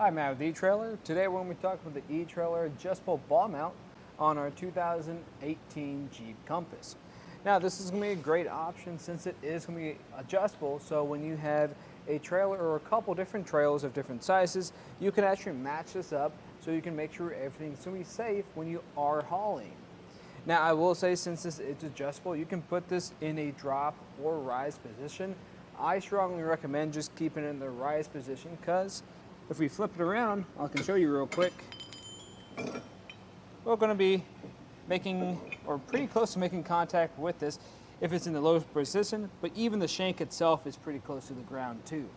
Hi, Matt with eTrailer. Today we're going to be talking about the eTrailer adjustable ball mount on our 2018 Jeep Compass. Now this is going to be a great option since it is going to be adjustable, so when you have a trailer or a couple different trailers of different sizes, you can actually match this up so you can make sure everything's going to be safe when you are hauling. Now I will say, since this is adjustable, you can put this in a drop or rise position. I strongly recommend just keeping it in the rise position, because if we flip it around, I can show you real quick, we're going to be making, or pretty close to making contact with this if it's in the lowest position, but even the shank itself is pretty close to the ground too.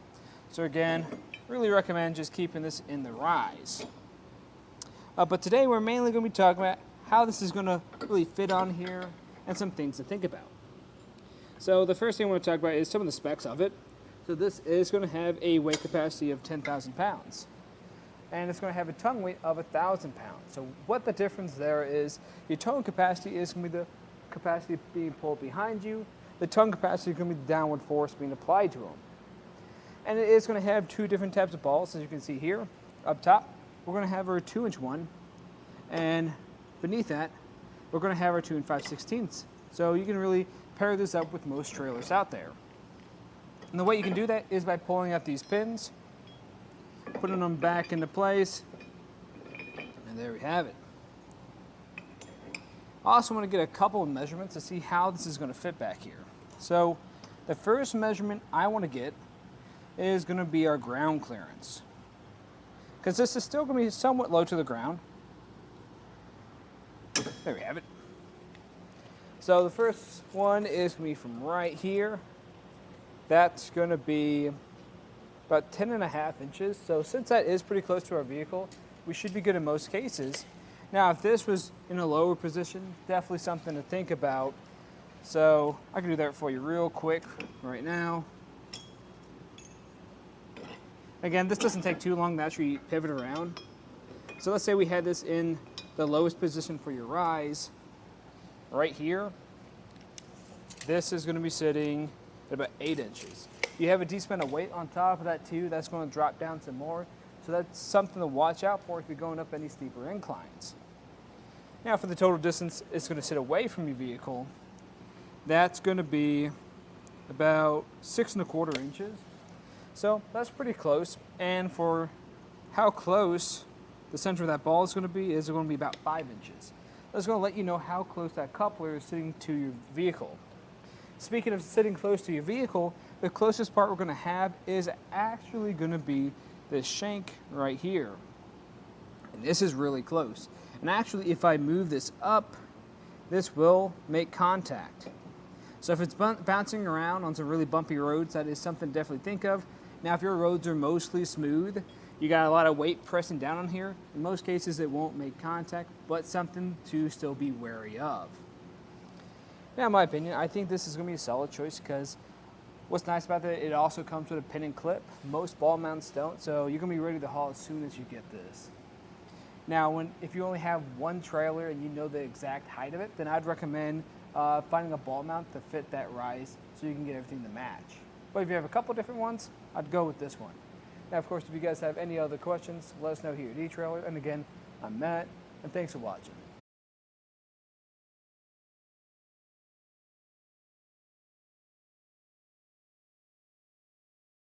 So again, really recommend just keeping this in the rise. But today we're mainly going to be talking about how this is going to really fit on here and some things to think about. So the first thing I want to talk about is some of the specs of it. So this is going to have a weight capacity of 10,000 pounds. And it's going to have a tongue weight of 1,000 pounds. So what the difference there is, your towing capacity is going to be the capacity being pulled behind you. The tongue capacity is going to be the downward force being applied to them. And it is going to have two different types of balls, as you can see here. Up top, we're going to have our 2-inch one. And beneath that, we're going to have our 2 5/16. So you can really pair this up with most trailers out there. And the way you can do that is by pulling out these pins, putting them back into place, and there we have it. I also want to get a couple of measurements to see how this is going to fit back here. So the first measurement I want to get is going to be our ground clearance, because this is still going to be somewhat low to the ground. There we have it. So the first one is going to be from right here. That's going to be about 10.5 inches. So since that is pretty close to our vehicle, we should be good in most cases. Now, if this was in a lower position, definitely something to think about. So I can do that for you real quick right now. Again, this doesn't take too long to actually pivot around. So let's say we had this in the lowest position for your rise, right here. This is going to be sitting at about 8 inches. You have a decent amount of weight on top of that too. That's going to drop down some more. So that's something to watch out for if you're going up any steeper inclines. Now for the total distance it's going to sit away from your vehicle, that's going to be about 6.25 inches. So that's pretty close. And for how close the center of that ball is going to be about 5 inches. That's going to let you know how close that coupler is sitting to your vehicle. Speaking of sitting close to your vehicle, the closest part we're going to have is actually going to be this shank right here. And this is really close. And actually, if I move this up, this will make contact. So if it's bouncing around on some really bumpy roads, that is something to definitely think of. Now, if your roads are mostly smooth, you got a lot of weight pressing down on here, in most cases it won't make contact, but something to still be wary of. Now, in my opinion, I think this is going to be a solid choice, because what's nice about it, it also comes with a pin and clip. Most ball mounts don't, so you're going to be ready to haul as soon as you get this. Now, if you only have one trailer and you know the exact height of it, then I'd recommend finding a ball mount to fit that rise so you can get everything to match. But if you have a couple different ones, I'd go with this one. Now, of course, if you guys have any other questions, let us know here at eTrailer. And again, I'm Matt, and thanks for watching.